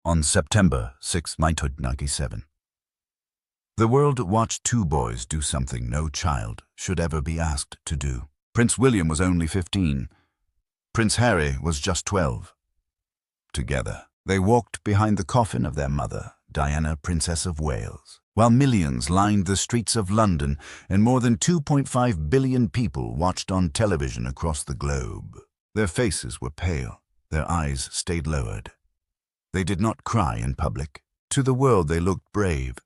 on September 6, 1997. The world watched two boys do something no child should ever be asked to do. Prince William was only 15. Prince Harry was just 12. Together, they walked behind the coffin of their mother, Diana, Princess of Wales, while millions lined the streets of London and more than 2.5 billion people watched on television across the globe. Their faces were pale, their eyes stayed lowered. They did not cry in public. To the world they looked brave.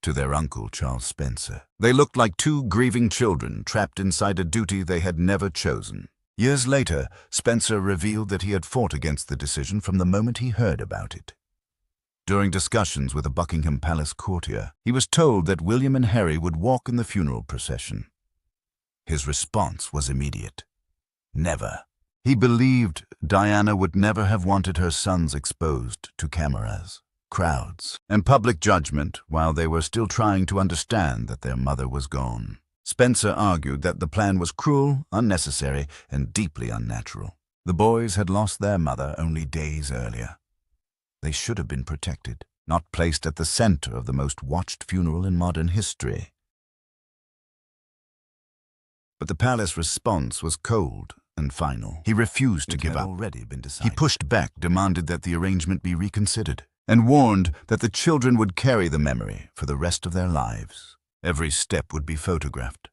To their uncle, Charles Spencer, they looked like two grieving children trapped inside a duty they had never chosen. Years later, Spencer revealed that he had fought against the decision from the moment he heard about it. During discussions with a Buckingham Palace courtier, he was told that William and Harry would walk in the funeral procession. His response was immediate. Never. He believed Diana would never have wanted her sons exposed to cameras, crowds, and public judgment while they were still trying to understand that their mother was gone. Spencer argued that the plan was cruel, unnecessary, and deeply unnatural. The boys had lost their mother only days earlier. They should have been protected, not placed at the center of the most watched funeral in modern history. But the palace response was cold and final. He refused to give up. He pushed back, demanded that the arrangement be reconsidered, and warned that the children would carry the memory for the rest of their lives. Every step would be photographed.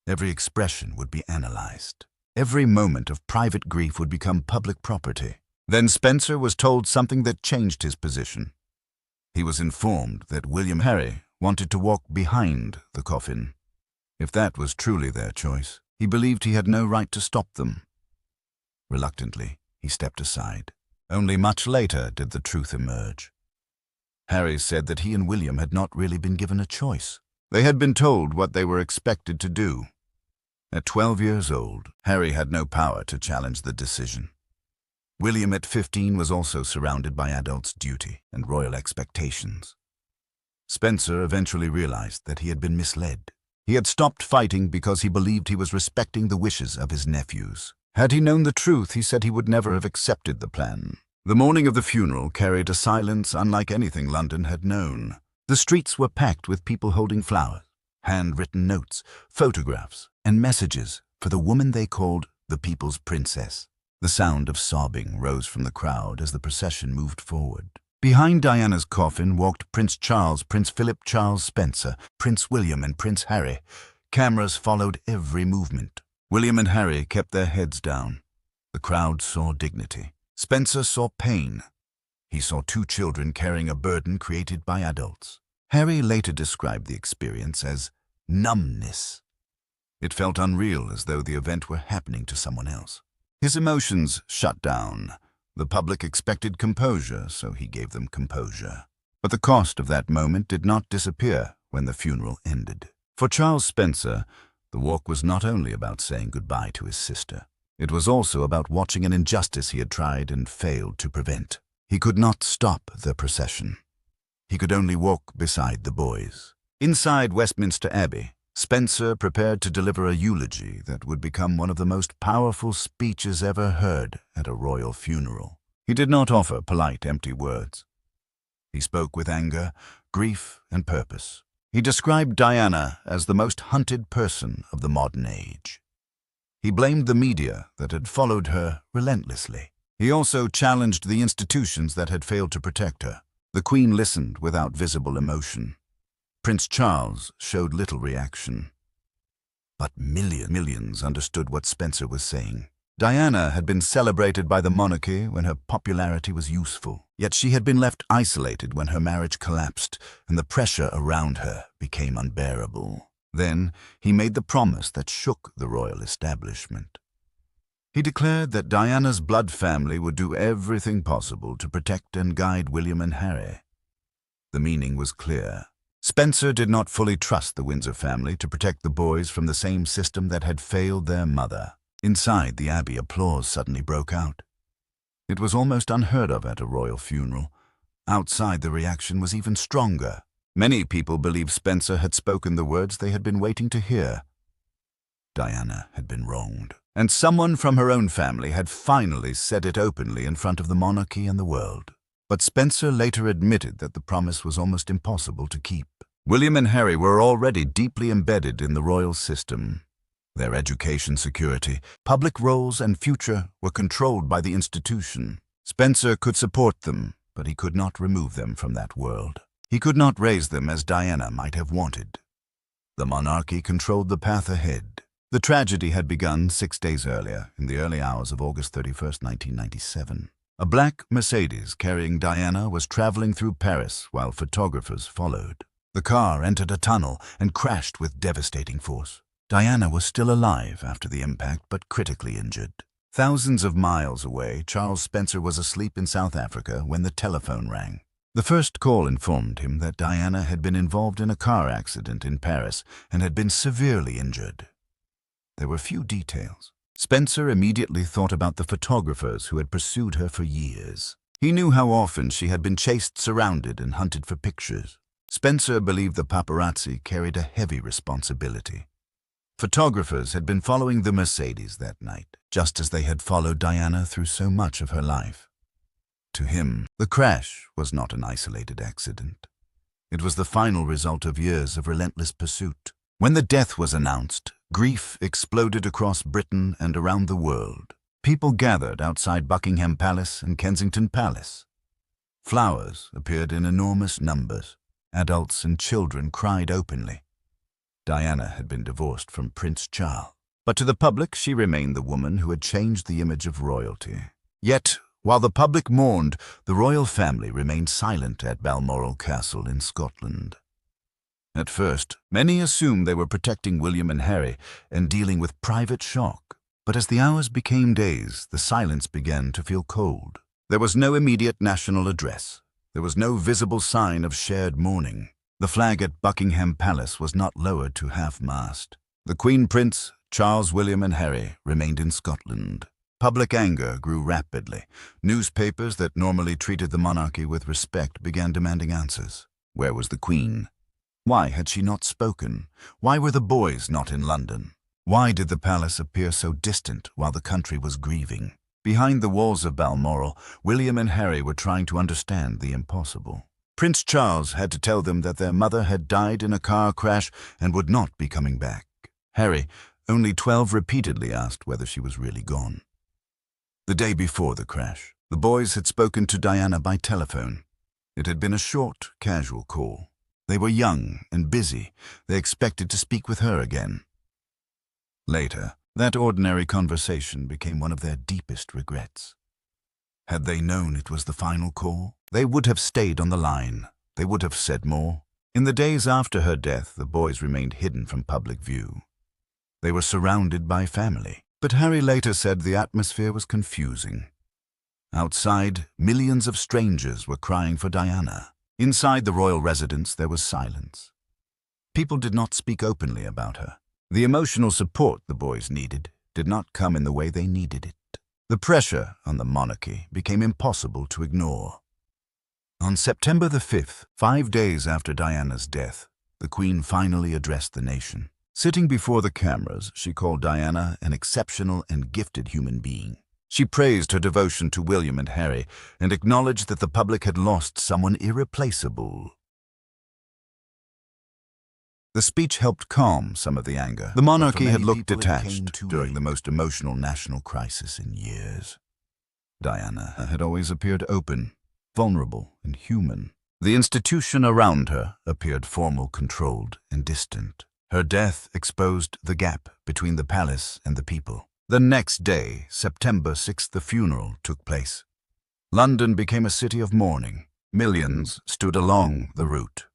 Every expression would be analyzed. Every moment of private grief would become public property. Then Spencer was told something that changed his position. He was informed that William and Harry wanted to walk behind the coffin. If that was truly their choice, he believed he had no right to stop them. Reluctantly, he stepped aside. Only much later did the truth emerge. Harry said that he and William had not really been given a choice. They had been told what they were expected to do. At 12 years old, Harry had no power to challenge the decision. William at 15 was also surrounded by adults' duty and royal expectations. Spencer eventually realized that he had been misled. He had stopped fighting because he believed he was respecting the wishes of his nephews. Had he known the truth, he said he would never have accepted the plan. The morning of the funeral carried a silence unlike anything London had known. The streets were packed with people holding flowers, handwritten notes, photographs, and messages for the woman they called the People's Princess. The sound of sobbing rose from the crowd as the procession moved forward. Behind Diana's coffin walked Prince Charles, Prince Philip Charles Spencer, Prince William, and Prince Harry. Cameras followed every movement. William and Harry kept their heads down. The crowd saw dignity. Spencer saw pain. He saw two children carrying a burden created by adults. Harry later described the experience as numbness. It felt unreal, as though the event were happening to someone else. His emotions shut down. The public expected composure, so he gave them composure. But the cost of that moment did not disappear when the funeral ended. For Charles Spencer, the walk was not only about saying goodbye to his sister. It was also about watching an injustice he had tried and failed to prevent. He could not stop the procession. He could only walk beside the boys. Inside Westminster Abbey, Spencer prepared to deliver a eulogy that would become one of the most powerful speeches ever heard at a royal funeral. He did not offer polite, empty words. He spoke with anger, grief, and purpose. He described Diana as the most hunted person of the modern age. He blamed the media that had followed her relentlessly. He also challenged the institutions that had failed to protect her. The Queen listened without visible emotion. Prince Charles showed little reaction. But millions understood what Spencer was saying. Diana had been celebrated by the monarchy when her popularity was useful. Yet she had been left isolated when her marriage collapsed and the pressure around her became unbearable. Then he made the promise that shook the royal establishment. He declared that Diana's blood family would do everything possible to protect and guide William and Harry. The meaning was clear. Spencer did not fully trust the Windsor family to protect the boys from the same system that had failed their mother. Inside the Abbey, applause suddenly broke out. It was almost unheard of at a royal funeral. Outside, the reaction was even stronger. Many people believed Spencer had spoken the words they had been waiting to hear. Diana had been wronged, and someone from her own family had finally said it openly in front of the monarchy and the world. But Spencer later admitted that the promise was almost impossible to keep. William and Harry were already deeply embedded in the royal system. Their education, security, public roles, and future were controlled by the institution. Spencer could support them, but he could not remove them from that world. He could not raise them as Diana might have wanted. The monarchy controlled the path ahead. The tragedy had begun 6 days earlier, in the early hours of August 31st, 1997. A black Mercedes carrying Diana was traveling through Paris while photographers followed. The car entered a tunnel and crashed with devastating force. Diana was still alive after the impact, but critically injured. Thousands of miles away, Charles Spencer was asleep in South Africa when the telephone rang. The first call informed him that Diana had been involved in a car accident in Paris and had been severely injured. There were few details. Spencer immediately thought about the photographers who had pursued her for years. He knew how often she had been chased, surrounded, and hunted for pictures. Spencer believed the paparazzi carried a heavy responsibility. Photographers had been following the Mercedes that night, just as they had followed Diana through so much of her life. To him, the crash was not an isolated accident. It was the final result of years of relentless pursuit. When the death was announced, grief exploded across Britain and around the world. People gathered outside Buckingham Palace and Kensington Palace. Flowers appeared in enormous numbers. Adults and children cried openly. Diana had been divorced from Prince Charles, but to the public she remained the woman who had changed the image of royalty. Yet, while the public mourned, the royal family remained silent at Balmoral Castle in Scotland. At first, many assumed they were protecting William and Harry and dealing with private shock. But as the hours became days, the silence began to feel cold. There was no immediate national address. There was no visible sign of shared mourning. The flag at Buckingham Palace was not lowered to half-mast. The Queen, Prince, Charles, William, and Harry remained in Scotland. Public anger grew rapidly. Newspapers that normally treated the monarchy with respect began demanding answers. Where was the Queen? Why had she not spoken? Why were the boys not in London? Why did the palace appear so distant while the country was grieving? Behind the walls of Balmoral, William and Harry were trying to understand the impossible. Prince Charles had to tell them that their mother had died in a car crash and would not be coming back. Harry, only 12, repeatedly asked whether she was really gone. The day before the crash, the boys had spoken to Diana by telephone. It had been a short, casual call. They were young and busy. They expected to speak with her again. Later, that ordinary conversation became one of their deepest regrets. Had they known it was the final call, they would have stayed on the line. They would have said more. In the days after her death, the boys remained hidden from public view. They were surrounded by family, but Harry later said the atmosphere was confusing. Outside, millions of strangers were crying for Diana. Inside the royal residence, there was silence. People did not speak openly about her. The emotional support the boys needed did not come in the way they needed it. The pressure on the monarchy became impossible to ignore. On September the 5th, 5 days after Diana's death, the Queen finally addressed the nation. Sitting before the cameras, she called Diana an exceptional and gifted human being. She praised her devotion to William and Harry and acknowledged that the public had lost someone irreplaceable. The speech helped calm some of the anger. The monarchy had looked detached during the most emotional national crisis in years. Diana had always appeared open, vulnerable, and human. The institution around her appeared formal, controlled, and distant. Her death exposed the gap between the palace and the people. The next day, September 6th, the funeral took place. London became a city of mourning. Millions stood along the route.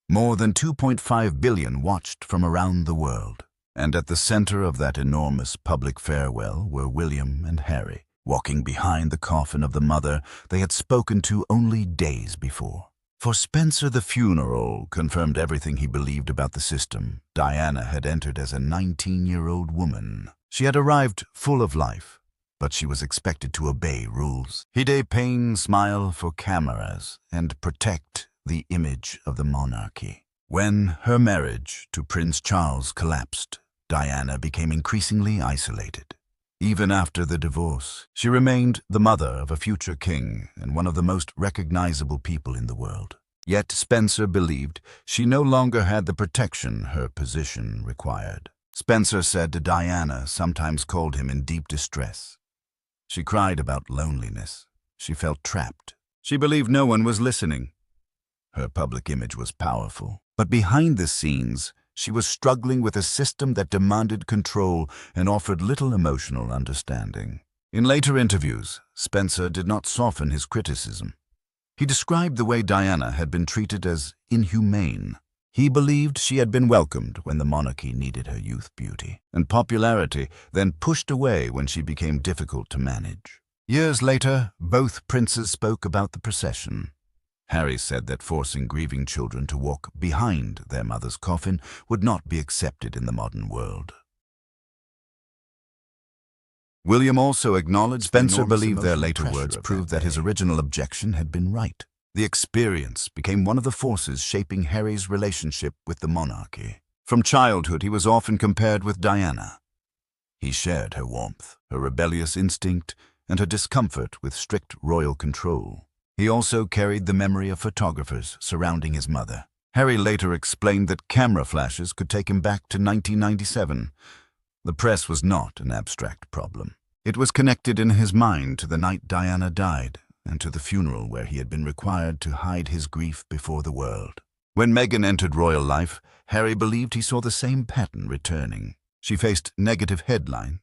More than 2.5 billion watched from around the world. And at the center of that enormous public farewell were William and Harry, walking behind the coffin of the mother they had spoken to only days before. For Spencer, the funeral confirmed everything he believed about the system. Diana had entered as a 19-year-old woman. She had arrived full of life, but she was expected to obey rules. Hide pain, smile for cameras, and protect the image of the monarchy. When her marriage to Prince Charles collapsed, Diana became increasingly isolated. Even after the divorce, she remained the mother of a future king and one of the most recognizable people in the world. Yet Spencer believed she no longer had the protection her position required. Spencer said Diana sometimes called him in deep distress. She cried about loneliness. She felt trapped. She believed no one was listening. Her public image was powerful, but behind the scenes, she was struggling with a system that demanded control and offered little emotional understanding. In later interviews, Spencer did not soften his criticism. He described the way Diana had been treated as inhumane. He believed she had been welcomed when the monarchy needed her youth beauty, and popularity then pushed away when she became difficult to manage. Years later, both princes spoke about the procession. Harry said that forcing grieving children to walk behind their mother's coffin would not be accepted in the modern world. William also acknowledged Spencer believed their later words proved that his original objection had been right. The experience became one of the forces shaping Harry's relationship with the monarchy. From childhood, he was often compared with Diana. He shared her warmth, her rebellious instinct, and her discomfort with strict royal control. He also carried the memory of photographers surrounding his mother. Harry later explained that camera flashes could take him back to 1997. The press was not an abstract problem. It was connected in his mind to the night Diana died and to the funeral where he had been required to hide his grief before the world. When Meghan entered royal life, Harry believed he saw the same pattern returning. She faced negative headlines,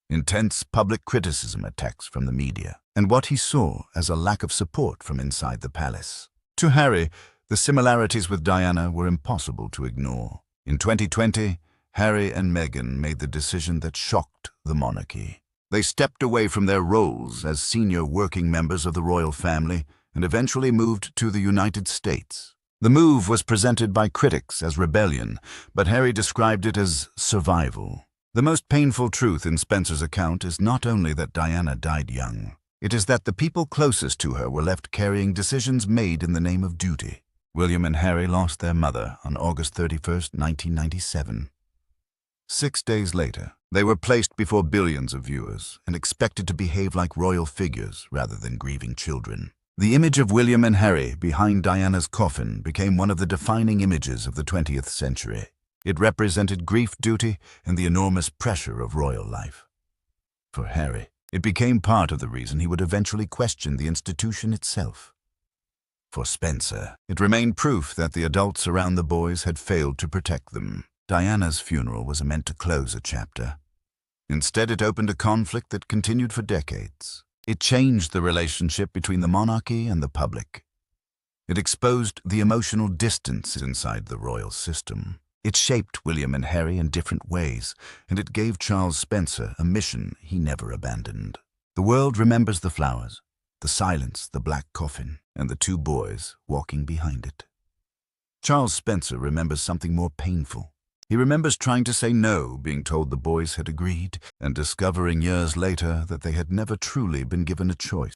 intense public criticism attacks from the media, and what he saw as a lack of support from inside the palace. To Harry, the similarities with Diana were impossible to ignore. In 2020, Harry and Meghan made the decision that shocked the monarchy. They stepped away from their roles as senior working members of the royal family and eventually moved to the United States. The move was presented by critics as rebellion, but Harry described it as survival. The most painful truth in Spencer's account is not only that Diana died young, it is that the people closest to her were left carrying decisions made in the name of duty. William and Harry lost their mother on August 31, 1997. 6 days later, they were placed before billions of viewers and expected to behave like royal figures rather than grieving children. The image of William and Harry behind Diana's coffin became one of the defining images of the 20th century. It represented grief duty and the enormous pressure of royal life. For Harry, it became part of the reason he would eventually question the institution itself. For Spencer, it remained proof that the adults around the boys had failed to protect them. Diana's funeral was meant to close a chapter. Instead, it opened a conflict that continued for decades. It changed the relationship between the monarchy and the public. It exposed the emotional distance inside the royal system. It shaped William and Harry in different ways, and it gave Charles Spencer a mission he never abandoned. The world remembers the flowers, the silence, the black coffin, and the two boys walking behind it. Charles Spencer remembers something more painful. He remembers trying to say no, being told the boys had agreed, and discovering years later that they had never truly been given a choice.